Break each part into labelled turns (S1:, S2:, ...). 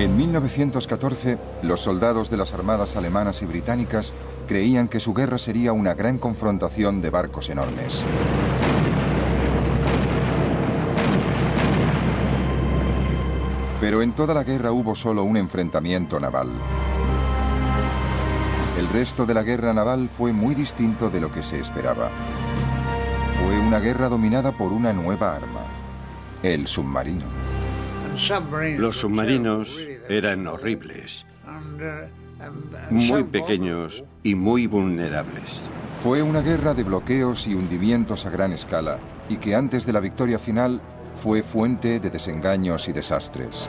S1: En 1914, los soldados de las armadas alemanas y británicas creían que su guerra sería una gran confrontación de barcos enormes. Pero en toda la guerra hubo solo un enfrentamiento naval. El resto de la guerra naval fue muy distinto de lo que se esperaba. Fue una guerra dominada por una nueva arma, el submarino.
S2: Los submarinos eran horribles, muy pequeños y muy vulnerables.
S1: Fue una guerra de bloqueos y hundimientos a gran escala, y que antes de la victoria final fue fuente de desengaños y desastres.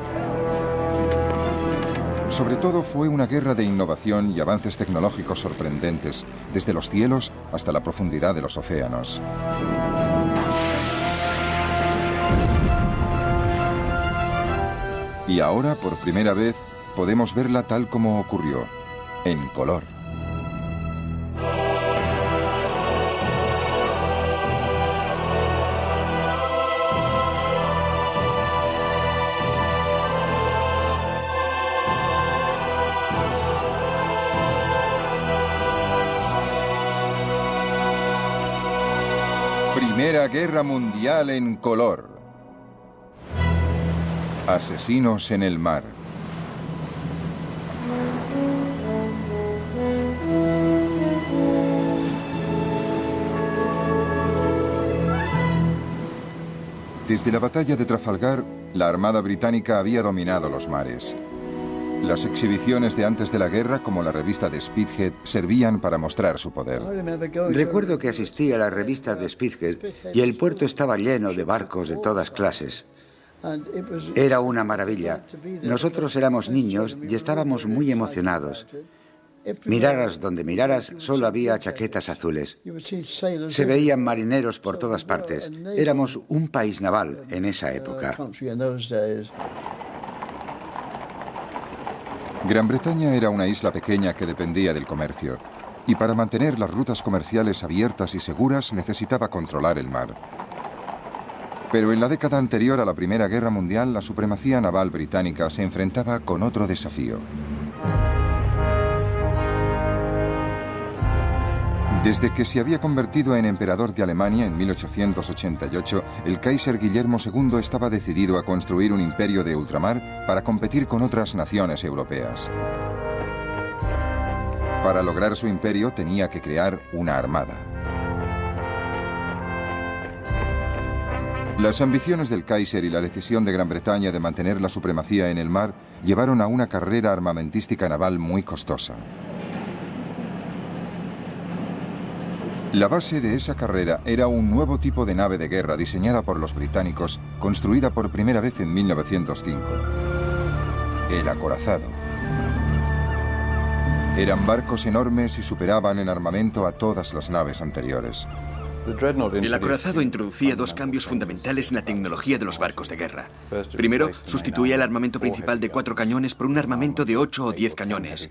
S1: Sobre todo fue una guerra de innovación y avances tecnológicos sorprendentes, desde los cielos hasta la profundidad de los océanos. Y ahora, por primera vez, podemos verla tal como ocurrió, en color. Primera Guerra Mundial en color. Asesinos en el mar. Desde la batalla de Trafalgar, la Armada británica había dominado los mares. Las exhibiciones de antes de la guerra, como la revista de Spithead, servían para mostrar su poder.
S3: Recuerdo que asistí a la revista de Spithead y el puerto estaba lleno de barcos de todas clases. Era una maravilla. Nosotros éramos niños y estábamos muy emocionados. Miraras donde miraras, solo había chaquetas azules. Se veían marineros por todas partes. Éramos un país naval en esa época.
S1: Gran Bretaña era una isla pequeña que dependía del comercio, y para mantener las rutas comerciales abiertas y seguras necesitaba controlar el mar. Pero en la década anterior a la Primera Guerra Mundial, la supremacía naval británica se enfrentaba con otro desafío. Desde que se había convertido en emperador de Alemania en 1888, el Kaiser Guillermo II estaba decidido a construir un imperio de ultramar para competir con otras naciones europeas. Para lograr su imperio tenía que crear una armada. Las ambiciones del Kaiser y la decisión de Gran Bretaña de mantener la supremacía en el mar llevaron a una carrera armamentística naval muy costosa. La base de esa carrera era un nuevo tipo de nave de guerra diseñada por los británicos, construida por primera vez en 1905. El acorazado. Eran barcos enormes y superaban en armamento a todas las naves anteriores.
S4: El acorazado introducía dos cambios fundamentales en la tecnología de los barcos de guerra. Primero, sustituía el armamento principal de 4 cañones por un armamento de 8 o 10 cañones.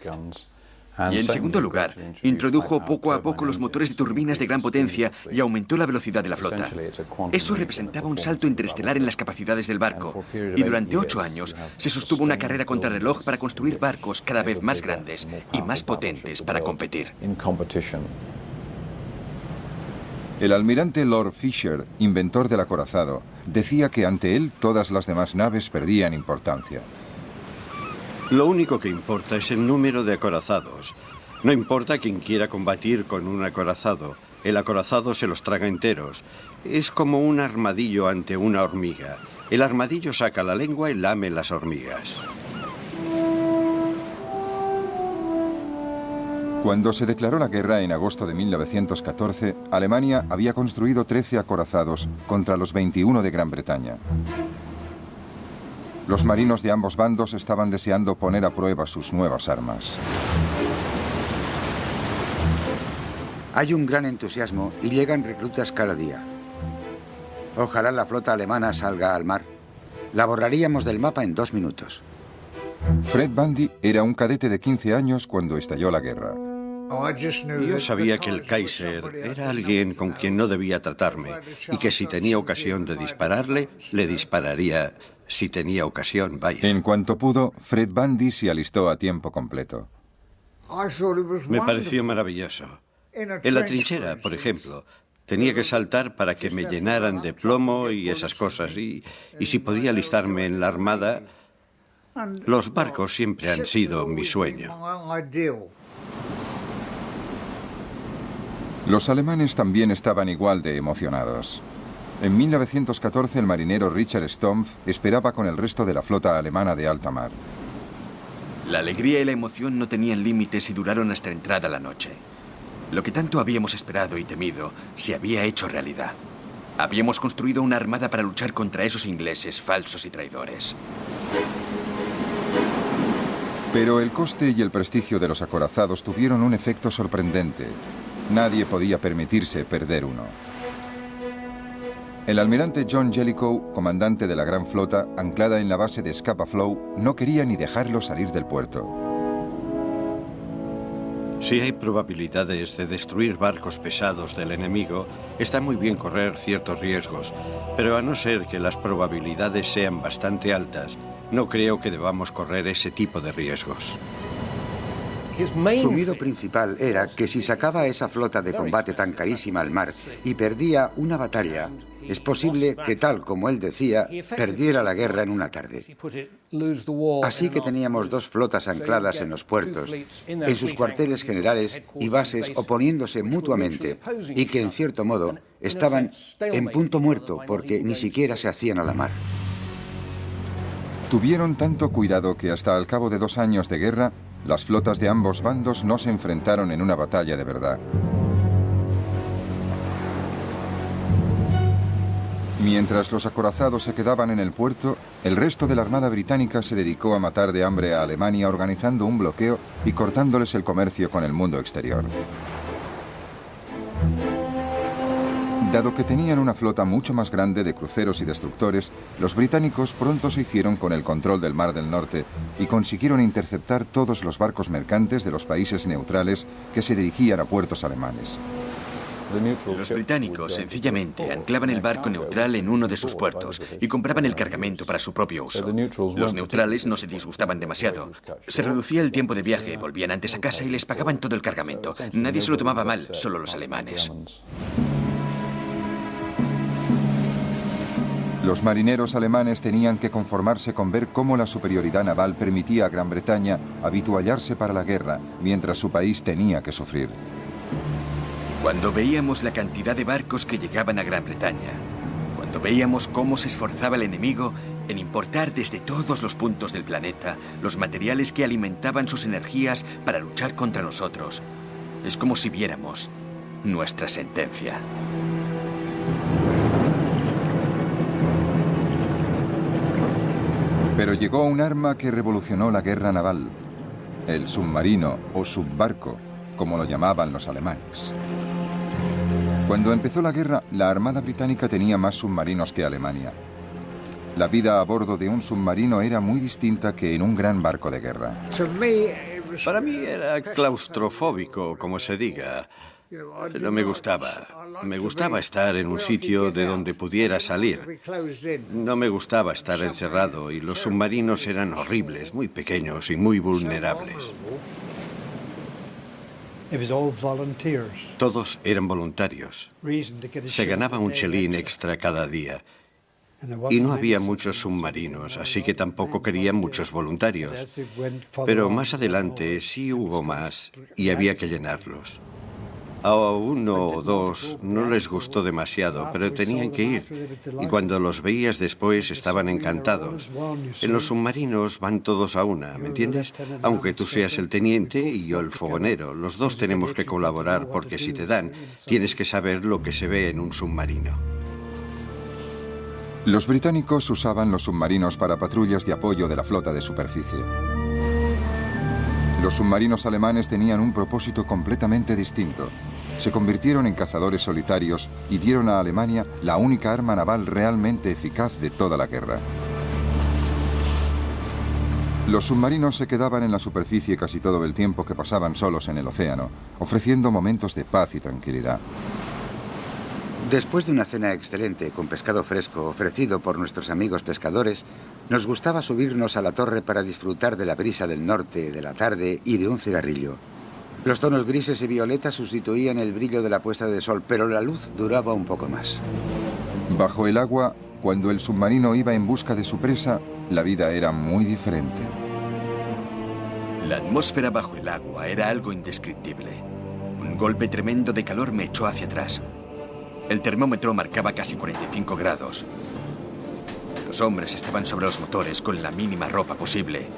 S4: Y en segundo lugar, introdujo poco a poco los motores de turbinas de gran potencia y aumentó la velocidad de la flota. Eso representaba un salto interestelar en las capacidades del barco, y durante 8 años se sostuvo una carrera contrarreloj para construir barcos cada vez más grandes y más potentes para competir.
S1: El almirante Lord Fisher, inventor del acorazado, decía que ante él todas las demás naves perdían importancia.
S2: Lo único que importa es el número de acorazados. No importa quién quiera combatir con un acorazado. El acorazado se los traga enteros. Es como un armadillo ante una hormiga. El armadillo saca la lengua y lame las hormigas.
S1: Cuando se declaró la guerra en agosto de 1914, Alemania había construido 13 acorazados contra los 21 de Gran Bretaña. Los marinos de ambos bandos estaban deseando poner a prueba sus nuevas armas.
S3: Hay un gran entusiasmo y llegan reclutas cada día. Ojalá la flota alemana salga al mar. La borraríamos del mapa en 2 minutos.
S1: Fred Bundy era un cadete de 15 años cuando estalló la guerra.
S2: Yo sabía que el Kaiser era alguien con quien no debía tratarme y que si tenía ocasión de dispararle, le dispararía si tenía ocasión, vaya.
S1: En cuanto pudo, Fred Bundy se alistó a tiempo completo.
S2: Me pareció maravilloso. En la trinchera, por ejemplo, tenía que saltar para que me llenaran de plomo y esas cosas. Y si podía alistarme en la armada, los barcos siempre han sido mi sueño.
S1: Los alemanes también estaban igual de emocionados. En 1914 el marinero Richard Stumpf esperaba con el resto de la flota alemana de alta mar.
S4: La alegría y la emoción no tenían límites y duraron hasta entrada la noche. Lo que tanto habíamos esperado y temido se había hecho realidad. Habíamos construido una armada para luchar contra esos ingleses falsos y traidores.
S1: Pero el coste y el prestigio de los acorazados tuvieron un efecto sorprendente. Nadie podía permitirse perder uno. El almirante John Jellicoe, comandante de la gran flota, anclada en la base de Scapa Flow, no quería ni dejarlo salir del puerto.
S2: Si hay probabilidades de destruir barcos pesados del enemigo, está muy bien correr ciertos riesgos, pero a no ser que las probabilidades sean bastante altas, no creo que debamos correr ese tipo de riesgos.
S3: Su miedo principal era que si sacaba a esa flota de combate tan carísima al mar y perdía una batalla, es posible que, tal como él decía, perdiera la guerra en una tarde. Así que teníamos dos flotas ancladas en los puertos, en sus cuarteles generales y bases oponiéndose mutuamente, y que en cierto modo estaban en punto muerto porque ni siquiera se hacían a la mar.
S1: Tuvieron tanto cuidado que hasta al cabo de 2 años de guerra, las flotas de ambos bandos no se enfrentaron en una batalla de verdad. Mientras los acorazados se quedaban en el puerto, el resto de la Armada Británica se dedicó a matar de hambre a Alemania organizando un bloqueo y cortándoles el comercio con el mundo exterior. Dado que tenían una flota mucho más grande de cruceros y destructores, los británicos pronto se hicieron con el control del Mar del Norte y consiguieron interceptar todos los barcos mercantes de los países neutrales que se dirigían a puertos alemanes.
S4: Los británicos, sencillamente, anclaban el barco neutral en uno de sus puertos y compraban el cargamento para su propio uso. Los neutrales no se disgustaban demasiado. Se reducía el tiempo de viaje, volvían antes a casa y les pagaban todo el cargamento. Nadie se lo tomaba mal, solo los alemanes.
S1: Los marineros alemanes tenían que conformarse con ver cómo la superioridad naval permitía a Gran Bretaña habituallarse para la guerra, mientras su país tenía que sufrir.
S4: Cuando veíamos la cantidad de barcos que llegaban a Gran Bretaña, cuando veíamos cómo se esforzaba el enemigo en importar desde todos los puntos del planeta los materiales que alimentaban sus energías para luchar contra nosotros, es como si viéramos nuestra sentencia.
S1: Pero llegó un arma que revolucionó la guerra naval, el submarino o subbarco, como lo llamaban los alemanes. Cuando empezó la guerra, la Armada Británica tenía más submarinos que Alemania. La vida a bordo de un submarino era muy distinta que en un gran barco de guerra.
S2: Para mí era claustrofóbico, como se diga. No me gustaba. Me gustaba estar en un sitio de donde pudiera salir. No me gustaba estar encerrado y los submarinos eran horribles, muy pequeños y muy vulnerables. Todos eran voluntarios. Se ganaba un chelín extra cada día. Y no había muchos submarinos, así que tampoco querían muchos voluntarios. Pero más adelante sí hubo más y había que llenarlos. A 1 o 2 no les gustó demasiado, pero tenían que ir. Y cuando los veías después estaban encantados. En los submarinos van todos a una, ¿me entiendes? Aunque tú seas el teniente y yo el fogonero, los dos tenemos que colaborar porque si te dan, tienes que saber lo que se ve en un submarino.
S1: Los británicos usaban los submarinos para patrullas de apoyo de la flota de superficie. Los submarinos alemanes tenían un propósito completamente distinto. Se convirtieron en cazadores solitarios y dieron a Alemania la única arma naval realmente eficaz de toda la guerra. Los submarinos se quedaban en la superficie casi todo el tiempo que pasaban solos en el océano, ofreciendo momentos de paz y tranquilidad.
S3: Después de una cena excelente con pescado fresco ofrecido por nuestros amigos pescadores, nos gustaba subirnos a la torre para disfrutar de la brisa del norte, de la tarde y de un cigarrillo. Los tonos grises y violetas sustituían el brillo de la puesta de sol, pero la luz duraba un poco más.
S1: Bajo el agua, cuando el submarino iba en busca de su presa, la vida era muy diferente.
S4: La atmósfera bajo el agua era algo indescriptible. Un golpe tremendo de calor me echó hacia atrás. El termómetro marcaba casi 45 grados. Los hombres estaban sobre los motores con la mínima ropa posible.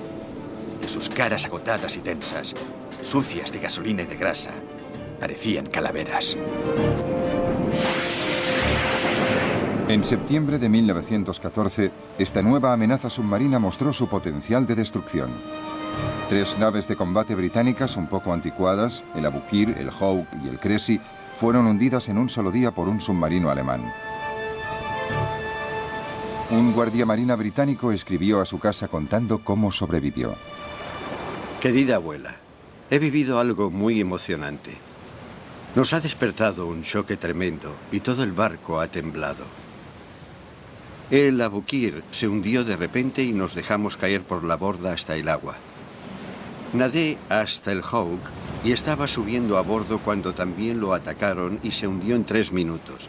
S4: Y sus caras agotadas y tensas, sucias de gasolina y de grasa, parecían calaveras.
S1: En septiembre de 1914, esta nueva amenaza submarina mostró su potencial de destrucción. 3 naves de combate británicas un poco anticuadas, el Aboukir, el Hawk y el Cressy, fueron hundidas en un solo día por un submarino alemán. Un guardiamarina británico escribió a su casa contando cómo sobrevivió.
S2: Querida abuela, he vivido algo muy emocionante. Nos ha despertado un choque tremendo y todo el barco ha temblado. El Aboukir se hundió de repente y nos dejamos caer por la borda hasta el agua. Nadé hasta el Hawk y estaba subiendo a bordo cuando también lo atacaron y se hundió en 3 minutos.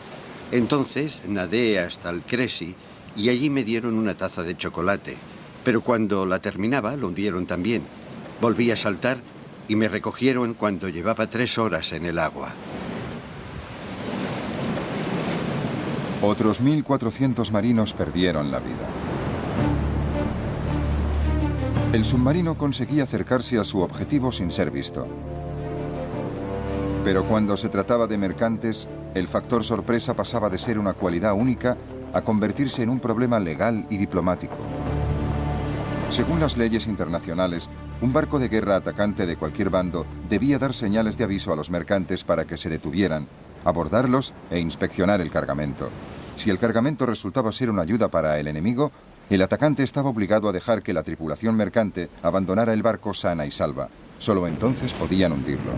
S2: Entonces nadé hasta el Cressy y allí me dieron una taza de chocolate, pero cuando la terminaba lo hundieron también. Volví a saltar y me recogieron cuando llevaba 3 horas en el agua.
S1: Otros 1.400 marinos perdieron la vida. El submarino conseguía acercarse a su objetivo sin ser visto. Pero cuando se trataba de mercantes, el factor sorpresa pasaba de ser una cualidad única a convertirse en un problema legal y diplomático. Según las leyes internacionales, un barco de guerra atacante de cualquier bando debía dar señales de aviso a los mercantes para que se detuvieran, abordarlos e inspeccionar el cargamento. Si el cargamento resultaba ser una ayuda para el enemigo, el atacante estaba obligado a dejar que la tripulación mercante abandonara el barco sana y salva. Solo entonces podían hundirlo.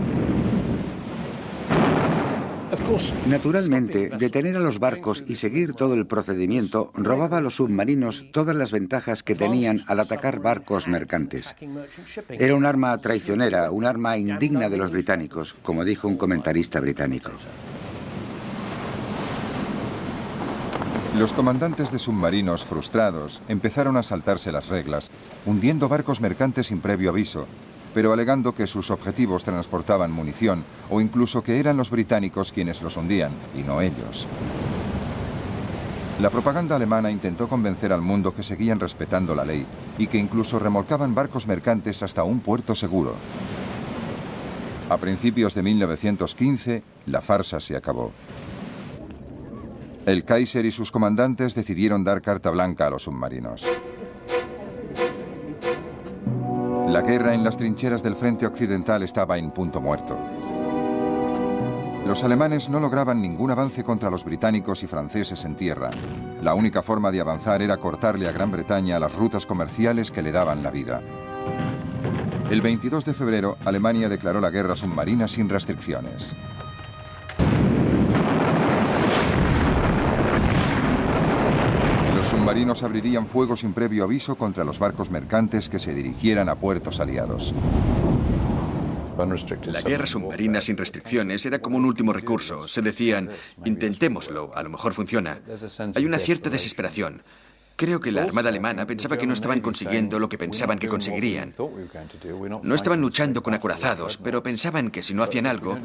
S3: Naturalmente, detener a los barcos y seguir todo el procedimiento robaba a los submarinos todas las ventajas que tenían al atacar barcos mercantes. Era un arma traicionera, un arma indigna de los británicos, como dijo un comentarista británico.
S1: Los comandantes de submarinos, frustrados, empezaron a saltarse las reglas, hundiendo barcos mercantes sin previo aviso, pero alegando que sus objetivos transportaban munición o incluso que eran los británicos quienes los hundían y no ellos. La propaganda alemana intentó convencer al mundo que seguían respetando la ley y que incluso remolcaban barcos mercantes hasta un puerto seguro. A principios de 1915, la farsa se acabó. El Kaiser y sus comandantes decidieron dar carta blanca a los submarinos. La guerra en las trincheras del frente occidental estaba en punto muerto. Los alemanes no lograban ningún avance contra los británicos y franceses en tierra. La única forma de avanzar era cortarle a Gran Bretaña las rutas comerciales que le daban la vida. El 22 de febrero, Alemania declaró la guerra submarina sin restricciones. Los submarinos abrirían fuego sin previo aviso contra los barcos mercantes que se dirigieran a puertos aliados.
S4: La guerra submarina sin restricciones era como un último recurso. Se decían, intentémoslo, a lo mejor funciona. Hay una cierta desesperación. Creo que la Armada alemana pensaba que no estaban consiguiendo lo que pensaban que conseguirían. No estaban luchando con acorazados, pero pensaban que si no hacían algo,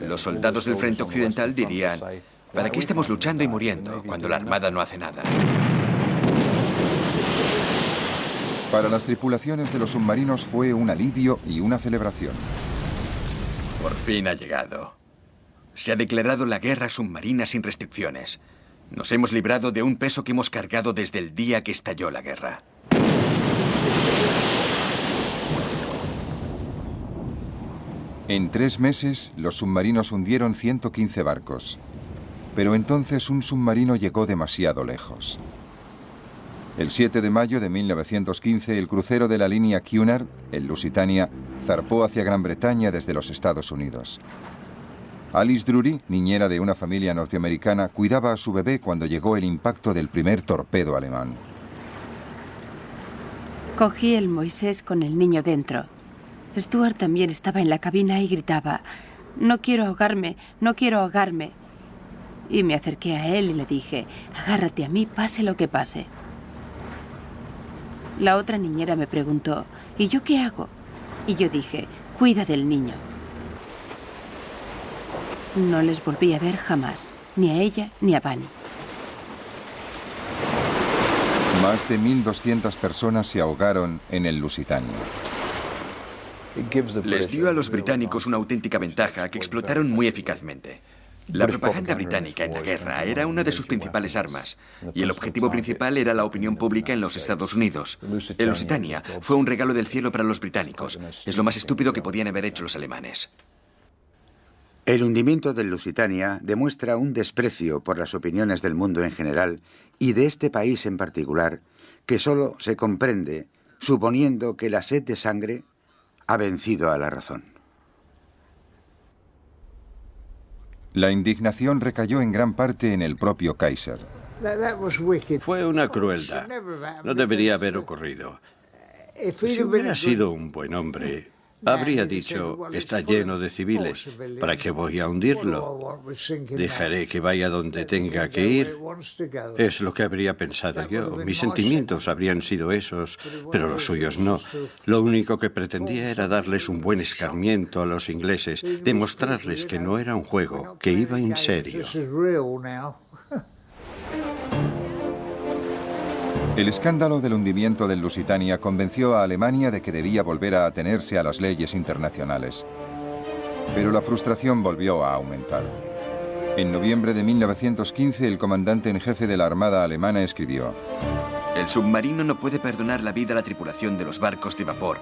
S4: los soldados del frente occidental dirían, ¿para qué estamos luchando y muriendo cuando la Armada no hace nada?
S1: Para las tripulaciones de los submarinos fue un alivio y una celebración.
S4: Por fin ha llegado. Se ha declarado la guerra submarina sin restricciones. Nos hemos librado de un peso que hemos cargado desde el día que estalló la guerra.
S1: En 3 meses, los submarinos hundieron 115 barcos. Pero entonces un submarino llegó demasiado lejos. El 7 de mayo de 1915, el crucero de la línea Cunard, el Lusitania, zarpó hacia Gran Bretaña desde los Estados Unidos. Alice Drury, niñera de una familia norteamericana, cuidaba a su bebé cuando llegó el impacto del primer torpedo alemán.
S5: Cogí el Moisés con el niño dentro. Stuart también estaba en la cabina y gritaba: «No quiero ahogarme, no quiero ahogarme». Y me acerqué a él y le dije: «Agárrate a mí, pase lo que pase». La otra niñera me preguntó: «¿Y yo qué hago?». Y yo dije: «Cuida del niño». No les volví a ver jamás, ni a ella ni a Bunny.
S1: Más de 1.200 personas se ahogaron en el Lusitania.
S4: Les dio a los británicos una auténtica ventaja que explotaron muy eficazmente. La propaganda británica en la guerra era una de sus principales armas, y el objetivo principal era la opinión pública en los Estados Unidos. El Lusitania fue un regalo del cielo para los británicos. Es lo más estúpido que podían haber hecho los alemanes.
S3: El hundimiento del Lusitania demuestra un desprecio por las opiniones del mundo en general y de este país en particular, que solo se comprende suponiendo que la sed de sangre ha vencido a la razón.
S1: La indignación recayó en gran parte en el propio Kaiser.
S2: Fue una crueldad. No debería haber ocurrido. Si hubiera sido un buen hombre, habría dicho: está lleno de civiles, ¿para qué voy a hundirlo? Dejaré que vaya donde tenga que ir. Es lo que habría pensado yo. Mis sentimientos habrían sido esos, pero los suyos no. Lo único que pretendía era darles un buen escarmiento a los ingleses, demostrarles que no era un juego, que iba en serio.
S1: El escándalo del hundimiento del Lusitania convenció a Alemania de que debía volver a atenerse a las leyes internacionales. Pero la frustración volvió a aumentar. En noviembre de 1915, el comandante en jefe de la Armada alemana escribió:
S4: El submarino no puede perdonar la vida a la tripulación de los barcos de vapor.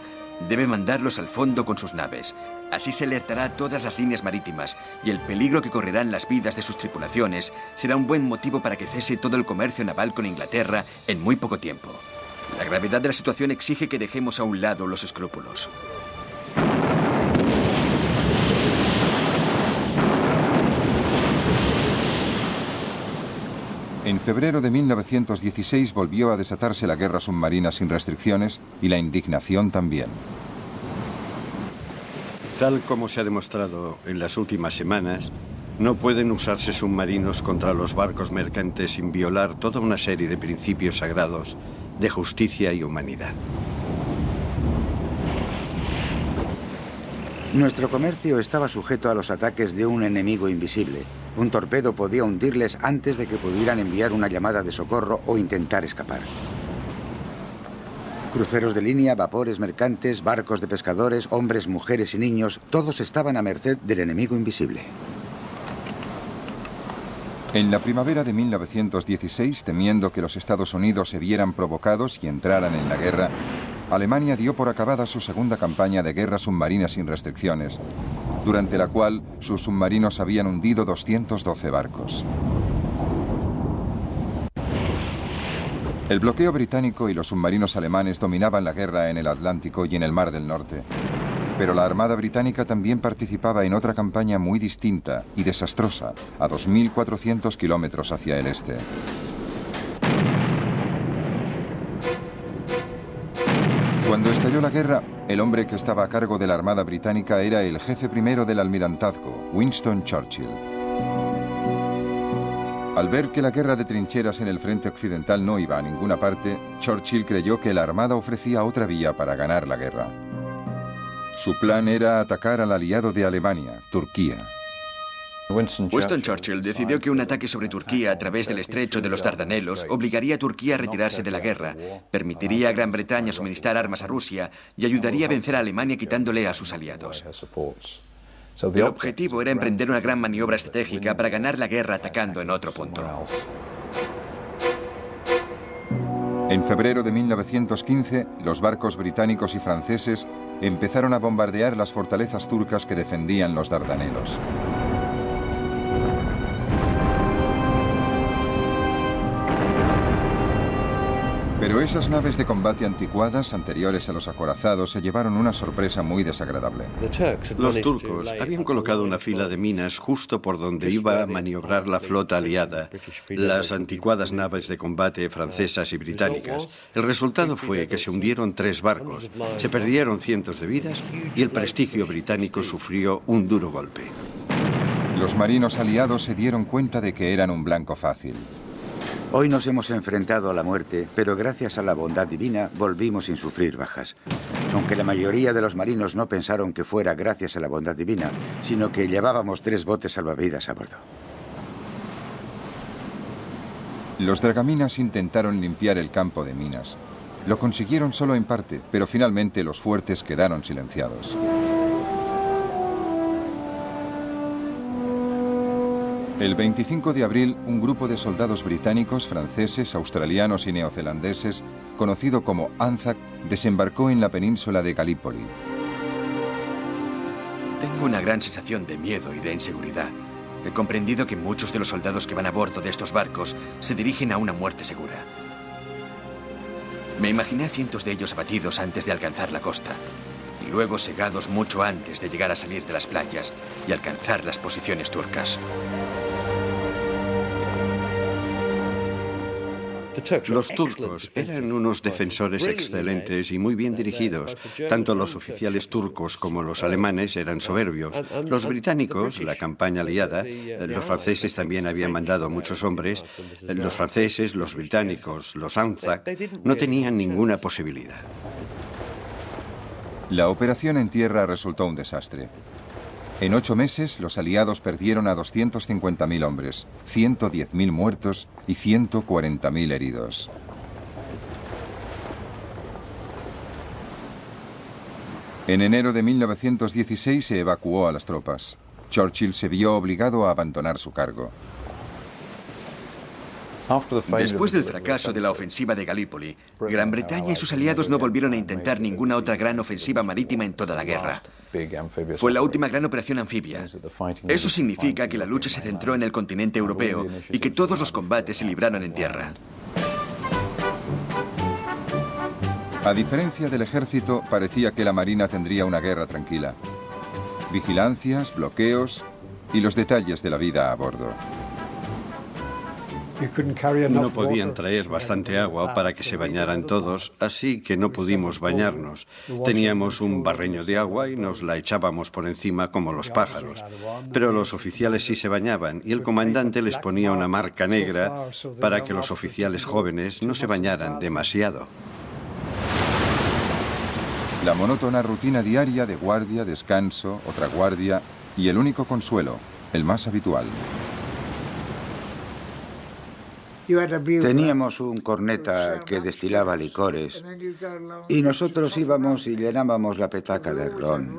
S4: Debe mandarlos al fondo con sus naves. Así se alertará a todas las líneas marítimas y el peligro que correrán las vidas de sus tripulaciones será un buen motivo para que cese todo el comercio naval con Inglaterra en muy poco tiempo. La gravedad de la situación exige que dejemos a un lado los escrúpulos.
S1: En febrero de 1916 volvió a desatarse la guerra submarina sin restricciones y la indignación también.
S2: Tal como se ha demostrado en las últimas semanas, no pueden usarse submarinos contra los barcos mercantes sin violar toda una serie de principios sagrados de justicia y humanidad.
S3: Nuestro comercio estaba sujeto a los ataques de un enemigo invisible. Un torpedo podía hundirles antes de que pudieran enviar una llamada de socorro o intentar escapar. Cruceros de línea, vapores mercantes, barcos de pescadores, hombres, mujeres y niños, todos estaban a merced del enemigo invisible.
S1: En la primavera de 1916, temiendo que los Estados Unidos se vieran provocados y entraran en la guerra, Alemania dio por acabada su segunda campaña de guerra submarina sin restricciones, durante la cual sus submarinos habían hundido 212 barcos. El bloqueo británico y los submarinos alemanes dominaban la guerra en el Atlántico y en el Mar del Norte. Pero la Armada Británica también participaba en otra campaña muy distinta y desastrosa, a 2.400 kilómetros hacia el este. Cuando estalló la guerra, el hombre que estaba a cargo de la Armada Británica era el jefe primero del almirantazgo, Winston Churchill. Al ver que la guerra de trincheras en el frente occidental no iba a ninguna parte, Churchill creyó que la Armada ofrecía otra vía para ganar la guerra. Su plan era atacar al aliado de Alemania, Turquía.
S4: Winston Churchill decidió que un ataque sobre Turquía a través del estrecho de los Dardanelos obligaría a Turquía a retirarse de la guerra, permitiría a Gran Bretaña suministrar armas a Rusia y ayudaría a vencer a Alemania quitándole a sus aliados. El objetivo era emprender una gran maniobra estratégica para ganar la guerra atacando en otro punto.
S1: En febrero de 1915, los barcos británicos y franceses empezaron a bombardear las fortalezas turcas que defendían los Dardanelos. Pero esas naves de combate anticuadas, anteriores a los acorazados, se llevaron una sorpresa muy desagradable.
S2: Los turcos habían colocado una fila de minas justo por donde iba a maniobrar la flota aliada, las anticuadas naves de combate francesas y británicas. El resultado fue que se hundieron 3 barcos, se perdieron cientos de vidas y el prestigio británico sufrió un duro golpe.
S1: Los marinos aliados se dieron cuenta de que eran un blanco fácil.
S3: Hoy nos hemos enfrentado a la muerte, pero gracias a la bondad divina volvimos sin sufrir bajas. Aunque la mayoría de los marinos no pensaron que fuera gracias a la bondad divina, sino que llevábamos 3 botes salvavidas a bordo.
S1: Los dragaminas intentaron limpiar el campo de minas. Lo consiguieron solo en parte, pero finalmente los fuertes quedaron silenciados. El 25 de abril, un grupo de soldados británicos, franceses, australianos y neozelandeses, conocido como Anzac, desembarcó en la península de Galípoli.
S4: Tengo una gran sensación de miedo y de inseguridad. He comprendido que muchos de los soldados que van a bordo de estos barcos se dirigen a una muerte segura. Me imaginé a cientos de ellos abatidos antes de alcanzar la costa, y luego segados mucho antes de llegar a salir de las playas y alcanzar las posiciones turcas.
S2: Los turcos eran unos defensores excelentes y muy bien dirigidos. Tanto los oficiales turcos como los alemanes eran soberbios. Los británicos, la campaña aliada, los franceses también habían mandado muchos hombres. Los franceses, los británicos, los Anzac, no tenían ninguna posibilidad.
S1: La operación en tierra resultó un desastre. En 8 meses, los aliados perdieron a 250.000 hombres, 110.000 muertos y 140.000 heridos. En enero de 1916 se evacuó a las tropas. Churchill se vio obligado a abandonar su cargo.
S4: Después del fracaso de la ofensiva de Galípoli, Gran Bretaña y sus aliados no volvieron a intentar ninguna otra gran ofensiva marítima en toda la guerra. Fue la última gran operación anfibia. Eso significa que la lucha se centró en el continente europeo y que todos los combates se libraron en tierra.
S1: A diferencia del ejército, parecía que la marina tendría una guerra tranquila. Vigilancias, bloqueos y los detalles de la vida a bordo.
S2: No podían traer bastante agua para que se bañaran todos, así que no pudimos bañarnos. Teníamos un barreño de agua y nos la echábamos por encima como los pájaros. Pero los oficiales sí se bañaban y el comandante les ponía una marca negra para que los oficiales jóvenes no se bañaran demasiado.
S1: La monótona rutina diaria de guardia, descanso, otra guardia y el único consuelo, el más habitual.
S3: Teníamos un corneta que destilaba licores y nosotros íbamos y llenábamos la petaca de ron.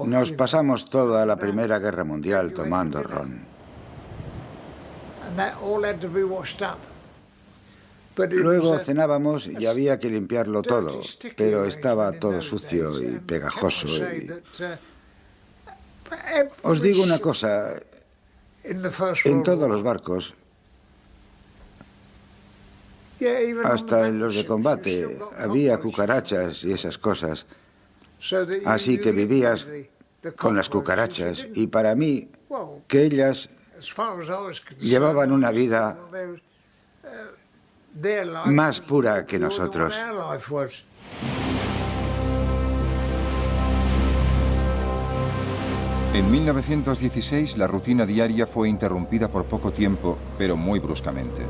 S3: Nos pasamos toda la Primera Guerra Mundial tomando ron. Luego cenábamos y había que limpiarlo todo, pero estaba todo sucio y pegajoso. Os digo una cosa. En todos los barcos, hasta en los de combate, había cucarachas y esas cosas. Así que vivías con las cucarachas y para mí, que ellas llevaban una vida más pura que nosotros.
S1: En 1916, la rutina diaria fue interrumpida por poco tiempo, pero muy bruscamente.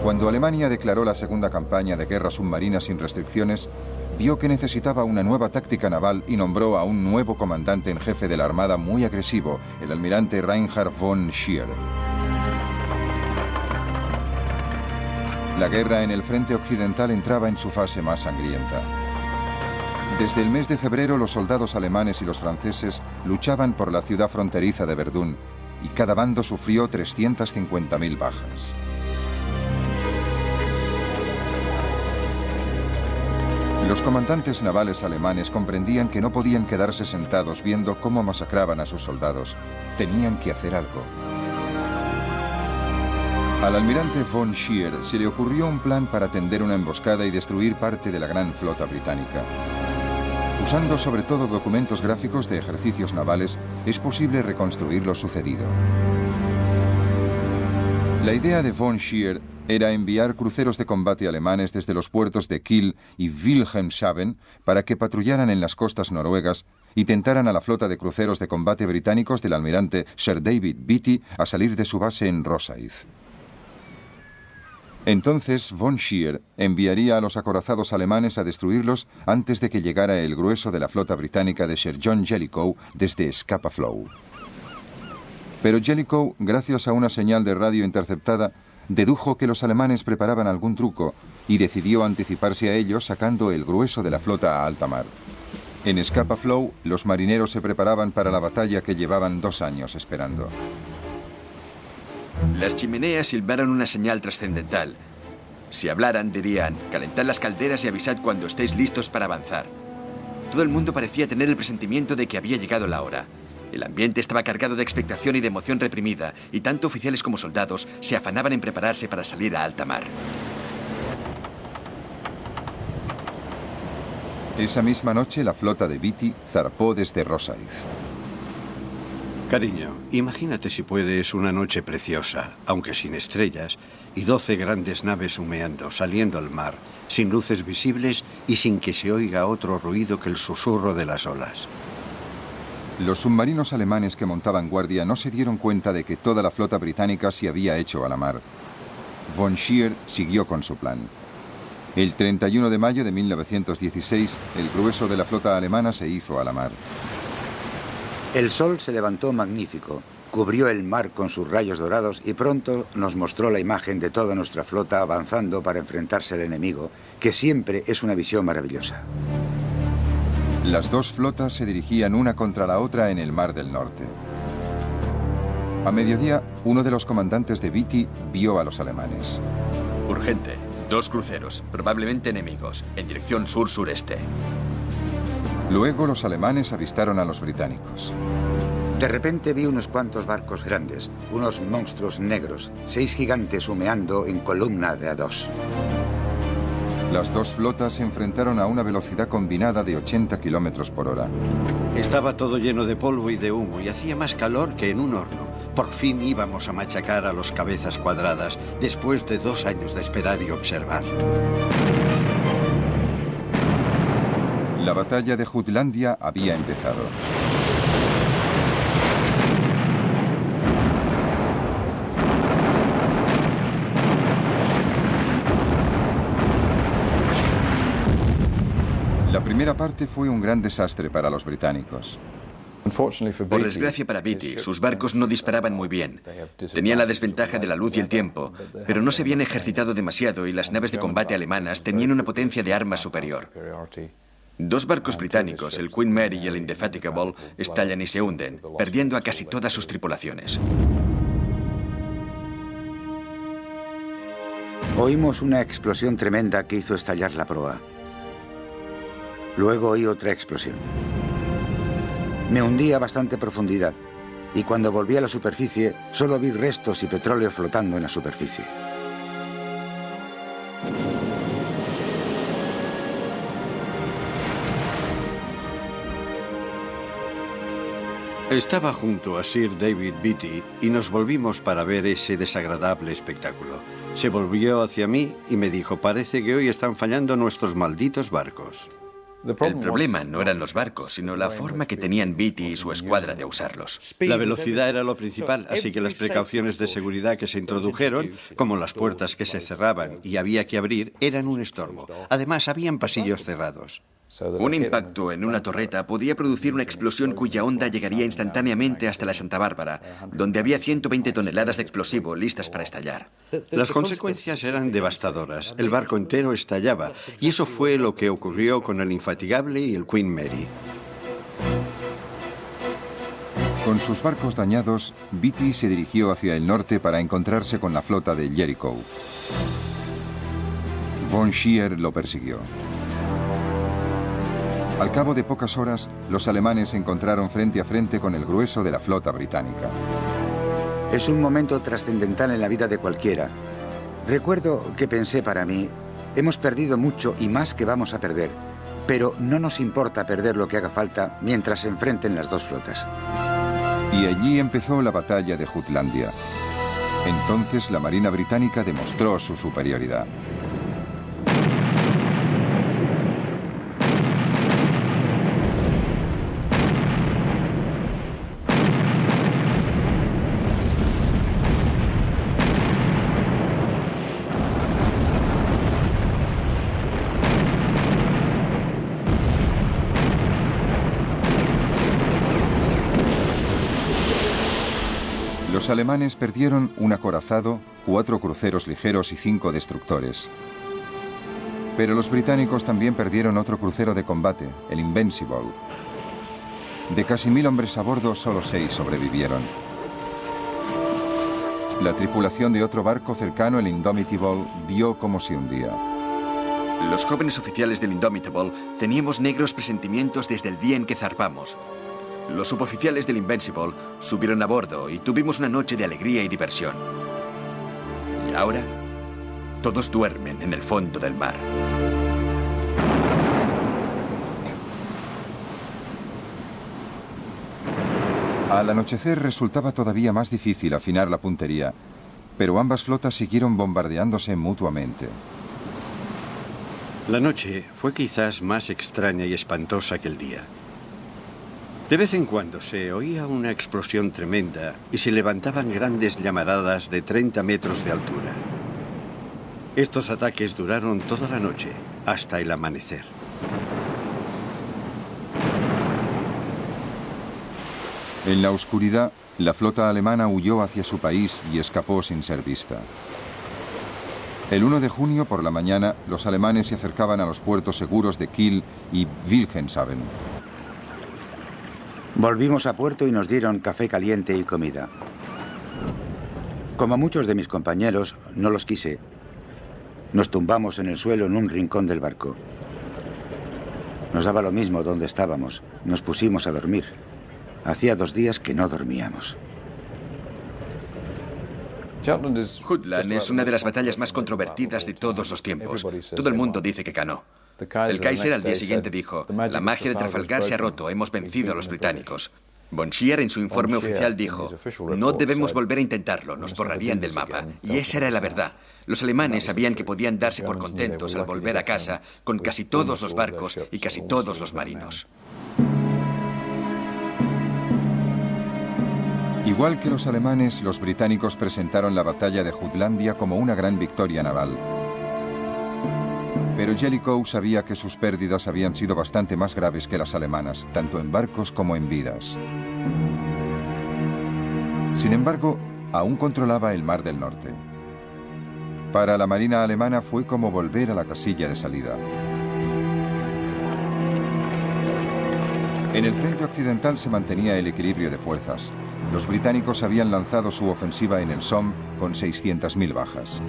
S1: Cuando Alemania declaró la segunda campaña de guerra submarina sin restricciones, vio que necesitaba una nueva táctica naval y nombró a un nuevo comandante en jefe de la Armada muy agresivo, el almirante Reinhard von Scheer. La guerra en el frente occidental entraba en su fase más sangrienta. Desde el mes de febrero, los soldados alemanes y los franceses luchaban por la ciudad fronteriza de Verdún y cada bando sufrió 350.000 bajas. Los comandantes navales alemanes comprendían que no podían quedarse sentados viendo cómo masacraban a sus soldados. Tenían que hacer algo. Al almirante von Scheer se le ocurrió un plan para tender una emboscada y destruir parte de la gran flota británica. Usando sobre todo documentos gráficos de ejercicios navales, es posible reconstruir lo sucedido. La idea de von Scheer era enviar cruceros de combate alemanes desde los puertos de Kiel y Wilhelmshaven para que patrullaran en las costas noruegas y tentaran a la flota de cruceros de combate británicos del almirante Sir David Beatty a salir de su base en Rosyth. Entonces, von Scheer enviaría a los acorazados alemanes a destruirlos antes de que llegara el grueso de la flota británica de Sir John Jellicoe desde Scapa Flow. Pero Jellicoe, gracias a una señal de radio interceptada, dedujo que los alemanes preparaban algún truco y decidió anticiparse a ellos sacando el grueso de la flota a alta mar. En Scapa Flow, los marineros se preparaban para la batalla que llevaban 2 años esperando.
S4: Las chimeneas silbaron una señal trascendental. Si hablaran, dirían: calentad las calderas y avisad cuando estéis listos para avanzar. Todo el mundo parecía tener el presentimiento de que había llegado la hora. El ambiente estaba cargado de expectación y de emoción reprimida, y tanto oficiales como soldados se afanaban en prepararse para salir a alta mar.
S1: Esa misma noche, la flota de Beatty zarpó desde Rosyth.
S2: Cariño, imagínate si puedes una noche preciosa, aunque sin estrellas, y 12 grandes naves humeando, saliendo al mar, sin luces visibles y sin que se oiga otro ruido que el susurro de las olas.
S1: Los submarinos alemanes que montaban guardia no se dieron cuenta de que toda la flota británica se había hecho a la mar. Von Scheer siguió con su plan. El 31 de mayo de 1916, el grueso de la flota alemana se hizo a la mar.
S3: El sol se levantó magnífico, cubrió el mar con sus rayos dorados y pronto nos mostró la imagen de toda nuestra flota avanzando para enfrentarse al enemigo, que siempre es una visión maravillosa.
S1: Las 2 flotas se dirigían una contra la otra en el Mar del Norte. A mediodía, uno de los comandantes de Beatty vio a los alemanes.
S4: Urgente. 2 cruceros, probablemente enemigos, en dirección sur-sureste.
S1: Luego los alemanes avistaron a los británicos.
S3: De repente vi unos cuantos barcos grandes, unos monstruos negros, 6 gigantes humeando en columna de a 2.
S1: Las 2 flotas se enfrentaron a una velocidad combinada de 80 kilómetros por hora.
S2: Estaba todo lleno de polvo y de humo y hacía más calor que en un horno. Por fin íbamos a machacar a los cabezas cuadradas, después de 2 años de esperar y observar.
S1: La batalla de Jutlandia había empezado. La primera parte fue un gran desastre para los británicos.
S4: Por desgracia para Beatty, sus barcos no disparaban muy bien. Tenían la desventaja de la luz y el tiempo, pero no se habían ejercitado demasiado y las naves de combate alemanas tenían una potencia de armas superior. 2 barcos británicos, el Queen Mary y el Indefatigable, estallan y se hunden, perdiendo a casi todas sus tripulaciones.
S3: Oímos una explosión tremenda que hizo estallar la proa. Luego oí otra explosión. Me hundí a bastante profundidad y cuando volví a la superficie solo vi restos y petróleo flotando en la superficie.
S2: Estaba junto a Sir David Beatty y nos volvimos para ver ese desagradable espectáculo. Se volvió hacia mí y me dijo: parece que hoy están fallando nuestros malditos barcos.
S4: El problema no eran los barcos, sino la forma que tenían Beatty y su escuadra de usarlos.
S2: La velocidad era lo principal, así que las precauciones de seguridad que se introdujeron, como las puertas que se cerraban y había que abrir, eran un estorbo. Además, habían pasillos cerrados.
S4: Un impacto en una torreta podía producir una explosión cuya onda llegaría instantáneamente hasta la Santa Bárbara, donde había 120 toneladas de explosivo listas para estallar.
S2: Las consecuencias eran devastadoras. El barco entero estallaba, y eso fue lo que ocurrió con el Infatigable y el Queen Mary.
S1: Con sus barcos dañados, Beatty se dirigió hacia el norte para encontrarse con la flota de Jellicoe. Von Scheer lo persiguió. Al cabo de pocas horas, los alemanes se encontraron frente a frente con el grueso de la flota británica.
S3: Es un momento trascendental en la vida de cualquiera. Recuerdo que pensé para mí, hemos perdido mucho y más que vamos a perder, pero no nos importa perder lo que haga falta mientras se enfrenten las dos flotas.
S1: Y allí empezó la batalla de Jutlandia. Entonces la Marina británica demostró su superioridad. Los alemanes perdieron un acorazado, 4 cruceros ligeros y 5 destructores. Pero los británicos también perdieron otro crucero de combate, el Invincible. De casi 1000 hombres a bordo, solo 6 sobrevivieron. La tripulación de otro barco cercano, el Indomitable, vio cómo se hundía.
S4: Los jóvenes oficiales del Indomitable teníamos negros presentimientos desde el día en que zarpamos. Los suboficiales del Invincible subieron a bordo y tuvimos una noche de alegría y diversión. Y ahora, todos duermen en el fondo del mar.
S1: Al anochecer resultaba todavía más difícil afinar la puntería, pero ambas flotas siguieron bombardeándose mutuamente.
S2: La noche fue quizás más extraña y espantosa que el día. De vez en cuando se oía una explosión tremenda y se levantaban grandes llamaradas de 30 metros de altura. Estos ataques duraron toda la noche, hasta el amanecer.
S1: En la oscuridad, la flota alemana huyó hacia su país y escapó sin ser vista. El 1 de junio por la mañana, los alemanes se acercaban a los puertos seguros de Kiel y Wilhelmshaven.
S3: Volvimos a puerto y nos dieron café caliente y comida. Como muchos de mis compañeros, no los quise. Nos tumbamos en el suelo en un rincón del barco. Nos daba lo mismo donde estábamos. Nos pusimos a dormir. Hacía 2 días que no dormíamos.
S4: Jutland es una de las batallas más controvertidas de todos los tiempos. Todo el mundo dice que ganó. El Kaiser al día siguiente dijo, la magia de Trafalgar se ha roto, hemos vencido a los británicos. Von Scheer en su informe oficial dijo, no debemos volver a intentarlo, nos borrarían del mapa. Y esa era la verdad. Los alemanes sabían que podían darse por contentos al volver a casa con casi todos los barcos y casi todos los marinos.
S1: Igual que los alemanes, los británicos presentaron la batalla de Jutlandia como una gran victoria naval. Pero Jellicoe sabía que sus pérdidas habían sido bastante más graves que las alemanas, tanto en barcos como en vidas. Sin embargo, aún controlaba el Mar del Norte. Para la Marina alemana fue como volver a la casilla de salida. En el frente occidental se mantenía el equilibrio de fuerzas. Los británicos habían lanzado su ofensiva en el Somme con 600.000 bajas.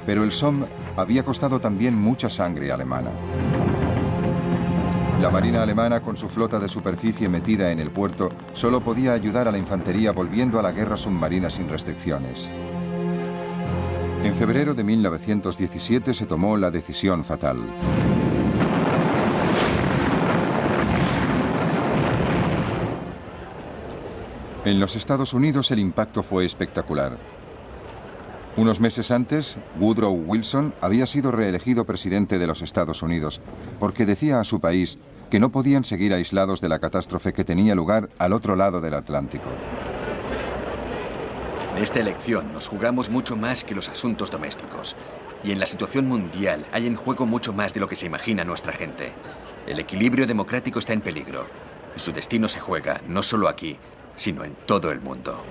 S1: Pero el Somme había costado también mucha sangre alemana. La Marina alemana, con su flota de superficie metida en el puerto, solo podía ayudar a la infantería volviendo a la guerra submarina sin restricciones. En febrero de 1917 se tomó la decisión fatal. En los Estados Unidos el impacto fue espectacular. Unos meses antes, Woodrow Wilson había sido reelegido presidente de los Estados Unidos porque decía a su país que no podían seguir aislados de la catástrofe que tenía lugar al otro lado del Atlántico.
S4: En esta elección nos jugamos mucho más que los asuntos domésticos. Y en la situación mundial hay en juego mucho más de lo que se imagina nuestra gente. El equilibrio democrático está en peligro. Y su destino se juega no solo aquí, sino en todo el mundo.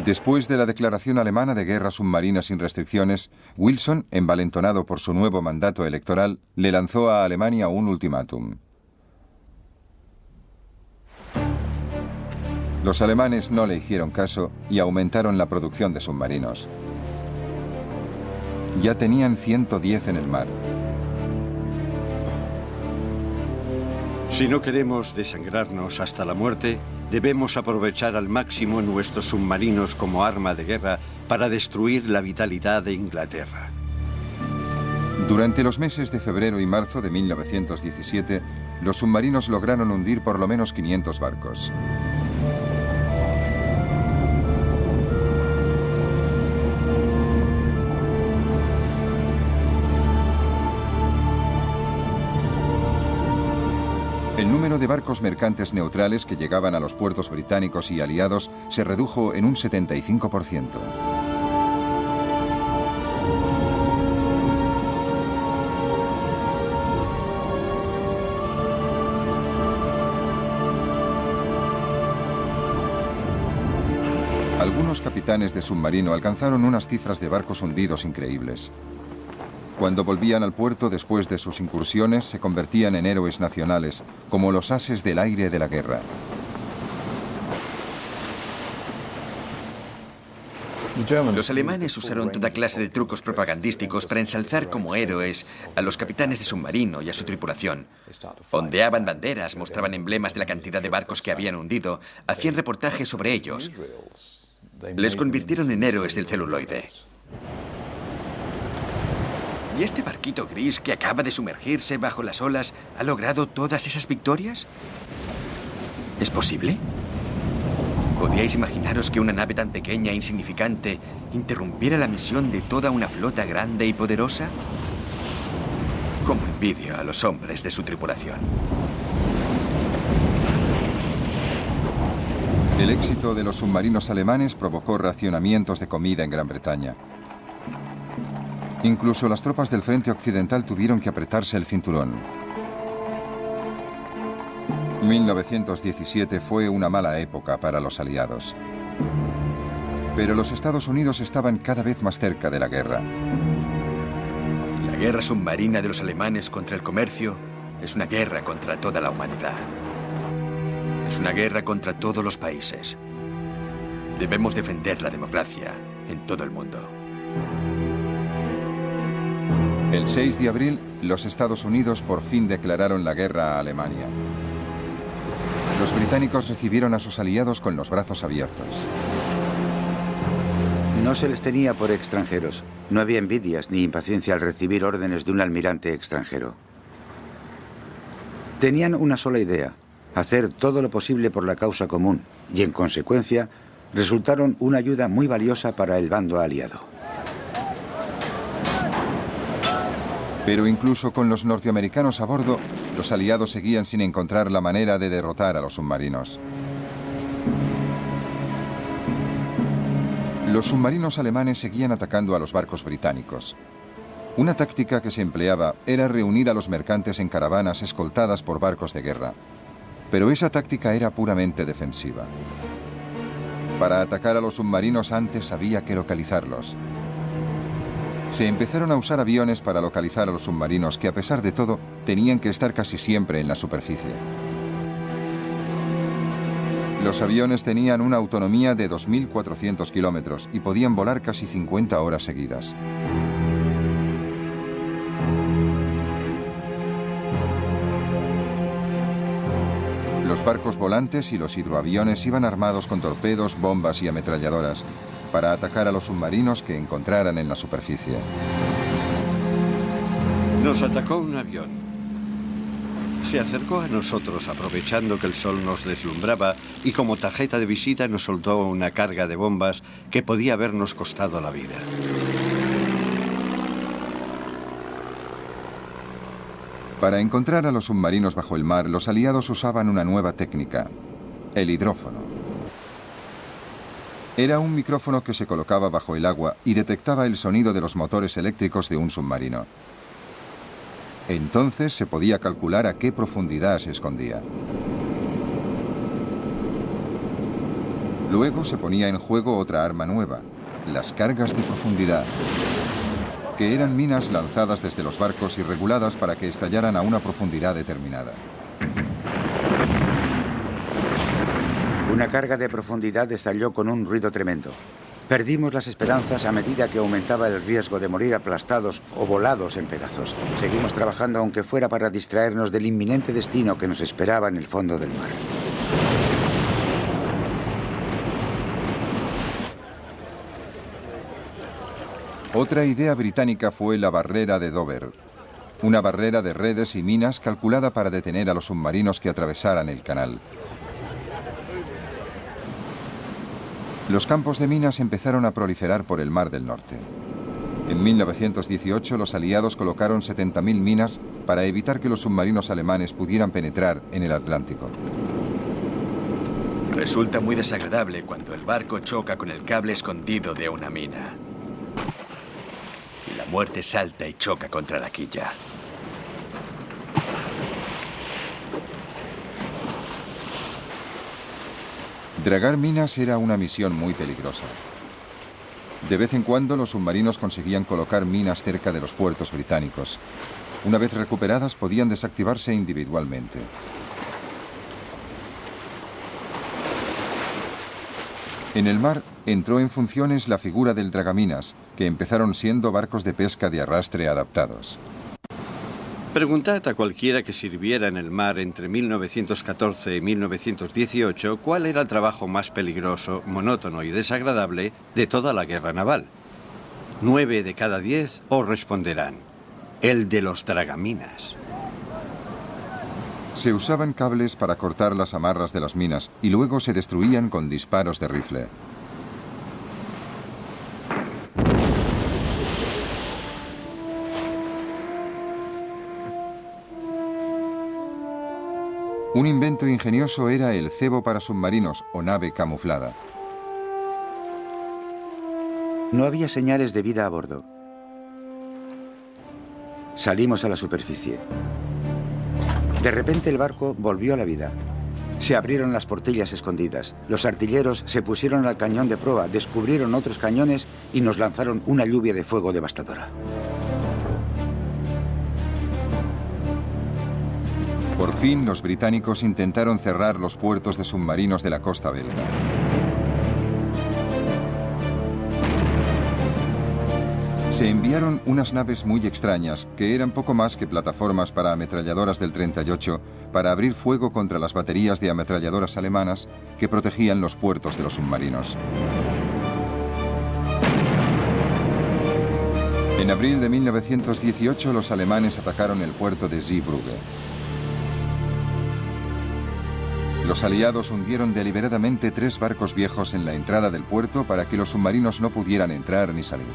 S1: Después de la declaración alemana de guerra submarina sin restricciones, Wilson, envalentonado por su nuevo mandato electoral, le lanzó a Alemania un ultimátum. Los alemanes no le hicieron caso y aumentaron la producción de submarinos. Ya tenían 110 en el mar.
S2: Si no queremos desangrarnos hasta la muerte, debemos aprovechar al máximo nuestros submarinos como arma de guerra para destruir la vitalidad de Inglaterra.
S1: Durante los meses de febrero y marzo de 1917, los submarinos lograron hundir por lo menos 500 barcos. El número de barcos mercantes neutrales que llegaban a los puertos británicos y aliados se redujo en un 75%. Algunos capitanes de submarino alcanzaron unas cifras de barcos hundidos increíbles. Cuando volvían al puerto después de sus incursiones, se convertían en héroes nacionales, como los ases del aire de la guerra.
S4: Los alemanes usaron toda clase de trucos propagandísticos para ensalzar como héroes a los capitanes de submarino y a su tripulación. Ondeaban banderas, mostraban emblemas de la cantidad de barcos que habían hundido, hacían reportajes sobre ellos. Les convirtieron en héroes del celuloide. ¿Y este barquito gris que acaba de sumergirse bajo las olas ha logrado todas esas victorias? ¿Es posible? ¿Podíais imaginaros que una nave tan pequeña e insignificante interrumpiera la misión de toda una flota grande y poderosa? Cómo envidio a los hombres de su tripulación.
S1: El éxito de los submarinos alemanes provocó racionamientos de comida en Gran Bretaña. Incluso las tropas del frente occidental tuvieron que apretarse el cinturón. 1917 fue una mala época para los aliados. Pero los Estados Unidos estaban cada vez más cerca de la guerra.
S4: La guerra submarina de los alemanes contra el comercio es una guerra contra toda la humanidad. Es una guerra contra todos los países. Debemos defender la democracia en todo el mundo.
S1: El 6 de abril, los Estados Unidos por fin declararon la guerra a Alemania. Los británicos recibieron a sus aliados con los brazos abiertos.
S3: No se les tenía por extranjeros. No había envidias ni impaciencia al recibir órdenes de un almirante extranjero. Tenían una sola idea: hacer todo lo posible por la causa común, y en consecuencia resultaron una ayuda muy valiosa para el bando aliado.
S1: Pero incluso con los norteamericanos a bordo, los aliados seguían sin encontrar la manera de derrotar a los submarinos. Los submarinos alemanes seguían atacando a los barcos británicos. Una táctica que se empleaba era reunir a los mercantes en caravanas escoltadas por barcos de guerra. Pero esa táctica era puramente defensiva. Para atacar a los submarinos antes había que localizarlos. Se empezaron a usar aviones para localizar a los submarinos que, a pesar de todo, tenían que estar casi siempre en la superficie. Los aviones tenían una autonomía de 2.400 kilómetros y podían volar casi 50 horas seguidas. Los barcos volantes y los hidroaviones iban armados con torpedos, bombas y ametralladoras para atacar a los submarinos que encontraran en la superficie.
S2: Nos atacó un avión. Se acercó a nosotros aprovechando que el sol nos deslumbraba y como tarjeta de visita nos soltó una carga de bombas que podía habernos costado la vida.
S1: Para encontrar a los submarinos bajo el mar, los aliados usaban una nueva técnica: el hidrófono. Era un micrófono que se colocaba bajo el agua y detectaba el sonido de los motores eléctricos de un submarino. Entonces se podía calcular a qué profundidad se escondía. Luego se ponía en juego otra arma nueva: las cargas de profundidad, que eran minas lanzadas desde los barcos y reguladas para que estallaran a una profundidad determinada.
S3: Una carga de profundidad estalló con un ruido tremendo. Perdimos las esperanzas a medida que aumentaba el riesgo de morir aplastados o volados en pedazos. Seguimos trabajando aunque fuera para distraernos del inminente destino que nos esperaba en el fondo del mar.
S1: Otra idea británica fue la barrera de Dover, una barrera de redes y minas calculada para detener a los submarinos que atravesaran el canal. Los campos de minas empezaron a proliferar por el Mar del Norte. En 1918 los aliados colocaron 70.000 minas para evitar que los submarinos alemanes pudieran penetrar en el Atlántico.
S4: Resulta muy desagradable cuando el barco choca con el cable escondido de una mina. Y la muerte salta y choca contra la quilla.
S1: Dragar minas era una misión muy peligrosa. De vez en cuando los submarinos conseguían colocar minas cerca de los puertos británicos. Una vez recuperadas podían desactivarse individualmente. En el mar entró en funciones la figura del dragaminas, que empezaron siendo barcos de pesca de arrastre adaptados.
S2: Preguntad a cualquiera que sirviera en el mar entre 1914 y 1918 cuál era el trabajo más peligroso, monótono y desagradable de toda la guerra naval. 9 de cada 10 os responderán: el de los dragaminas.
S1: Se usaban cables para cortar las amarras de las minas y luego se destruían con disparos de rifle. Un invento ingenioso era el cebo para submarinos o nave camuflada.
S3: No había señales de vida a bordo. Salimos a la superficie. De repente el barco volvió a la vida. Se abrieron las portillas escondidas. Los artilleros se pusieron al cañón de proa, descubrieron otros cañones y nos lanzaron una lluvia de fuego devastadora.
S1: Por fin, los británicos intentaron cerrar los puertos de submarinos de la costa belga. Se enviaron unas naves muy extrañas, que eran poco más que plataformas para ametralladoras del 38, para abrir fuego contra las baterías de ametralladoras alemanas que protegían los puertos de los submarinos. En abril de 1918, los alemanes atacaron el puerto de Zeebrugge. Los aliados hundieron deliberadamente 3 barcos viejos en la entrada del puerto para que los submarinos no pudieran entrar ni salir.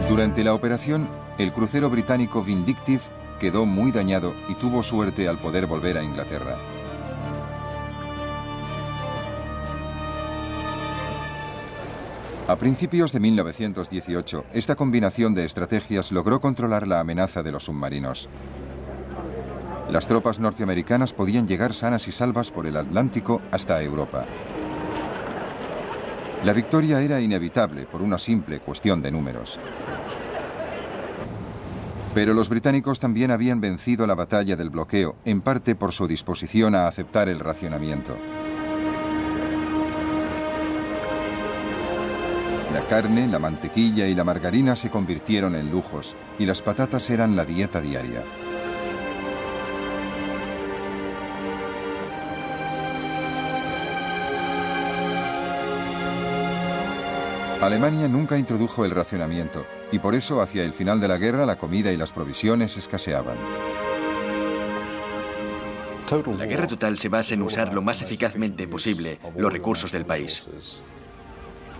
S1: Durante la operación, el crucero británico Vindictive quedó muy dañado y tuvo suerte al poder volver a Inglaterra. A principios de 1918, esta combinación de estrategias logró controlar la amenaza de los submarinos. Las tropas norteamericanas podían llegar sanas y salvas por el Atlántico hasta Europa. La victoria era inevitable por una simple cuestión de números. Pero los británicos también habían vencido la batalla del bloqueo, en parte por su disposición a aceptar el racionamiento. La carne, la mantequilla y la margarina se convirtieron en lujos, y las patatas eran la dieta diaria. Alemania nunca introdujo el racionamiento, y por eso hacia el final de la guerra la comida y las provisiones escaseaban.
S4: La guerra total se basa en usar lo más eficazmente posible los recursos del país.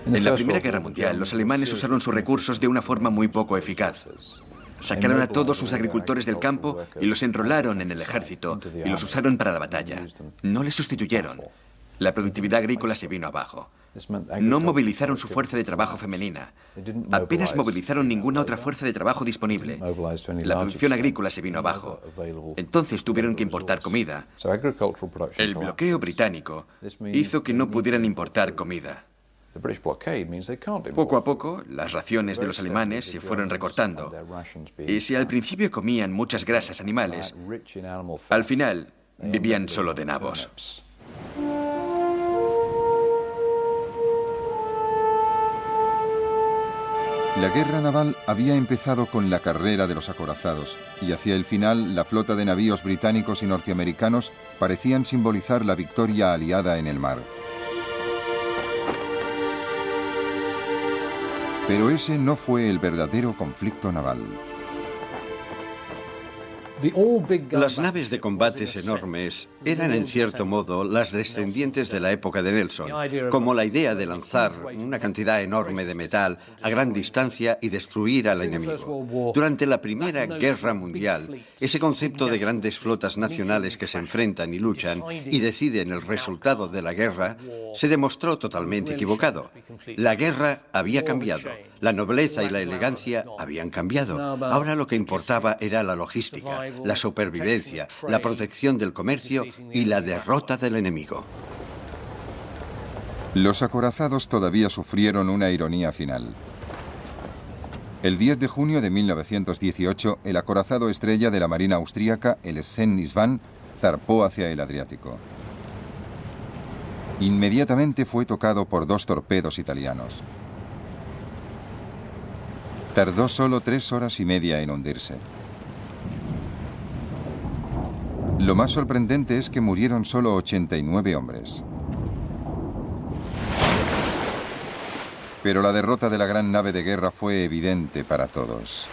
S4: En la Primera Guerra Mundial, los alemanes usaron sus recursos de una forma muy poco eficaz. Sacaron a todos sus agricultores del campo y los enrolaron en el ejército y los usaron para la batalla. No les sustituyeron. La productividad agrícola se vino abajo. No movilizaron su fuerza de trabajo femenina. Apenas movilizaron ninguna otra fuerza de trabajo disponible. La producción agrícola se vino abajo. Entonces tuvieron que importar comida. El bloqueo británico hizo que no pudieran importar comida. Poco a poco, las raciones de los alemanes se fueron recortando. Y si al principio comían muchas grasas animales, al final vivían solo de nabos.
S1: La guerra naval había empezado con la carrera de los acorazados, y hacia el final la flota de navíos británicos y norteamericanos parecían simbolizar la victoria aliada en el mar. Pero ese no fue el verdadero conflicto naval.
S2: Las naves de combates enormes eran en cierto modo las descendientes de la época de Nelson, como la idea de lanzar una cantidad enorme de metal a gran distancia y destruir al enemigo. Durante la Primera Guerra Mundial, ese concepto de grandes flotas nacionales que se enfrentan y luchan y deciden el resultado de la guerra se demostró totalmente equivocado. La guerra había cambiado, la nobleza y la elegancia habían cambiado. Ahora lo que importaba era la logística, la supervivencia, la protección del comercio y la derrota del enemigo.
S1: Los acorazados todavía sufrieron una ironía final. El 10 de junio de 1918, el acorazado estrella de la Marina austríaca, el Sven-Isvan, zarpó hacia el Adriático. Inmediatamente fue tocado por 2 torpedos italianos. Tardó solo 3 horas y media en hundirse. Lo más sorprendente es que murieron solo 89 hombres. Pero la derrota de la gran nave de guerra fue evidente para todos.